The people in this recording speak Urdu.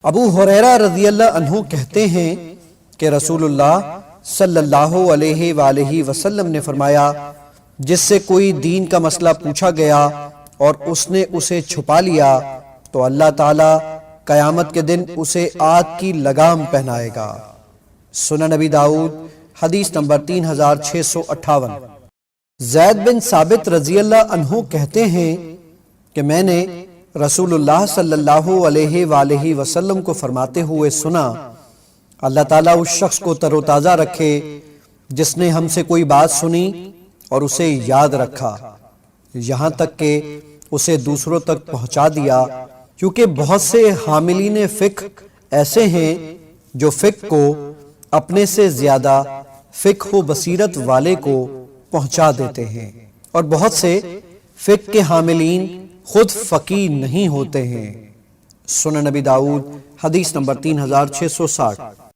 ابو ہریرہ رضی اللہ عنہ کہتے ہیں کہ رسول اللہ صلی اللہ علیہ وآلہ وسلم نے فرمایا، جس سے کوئی دین کا مسئلہ پوچھا گیا اور اس نے اسے چھپا لیا تو اللہ تعالیٰ قیامت کے دن اسے آگ کی لگام پہنائے گا۔ سنن نبی داؤد حدیث نمبر 3658۔ زید بن ثابت رضی اللہ عنہ کہتے ہیں کہ میں نے رسول اللہ صلی اللہ علیہ وآلہ وسلم کو فرماتے ہوئے سنا، اللہ تعالیٰ اس شخص کو تر و تازہ رکھے جس نے ہم سے کوئی بات سنی اور اسے یاد رکھا، یہاں تک کہ اسے دوسروں تک پہنچا دیا، کیونکہ بہت سے حاملین فقہ ایسے ہیں جو فقہ کو اپنے سے زیادہ فقہ و بصیرت والے کو پہنچا دیتے ہیں، اور بہت سے فقہ کے حاملین خود فقیہ نہیں ہوتے ہیں۔ سنن نبی داؤد حدیث نمبر 3660۔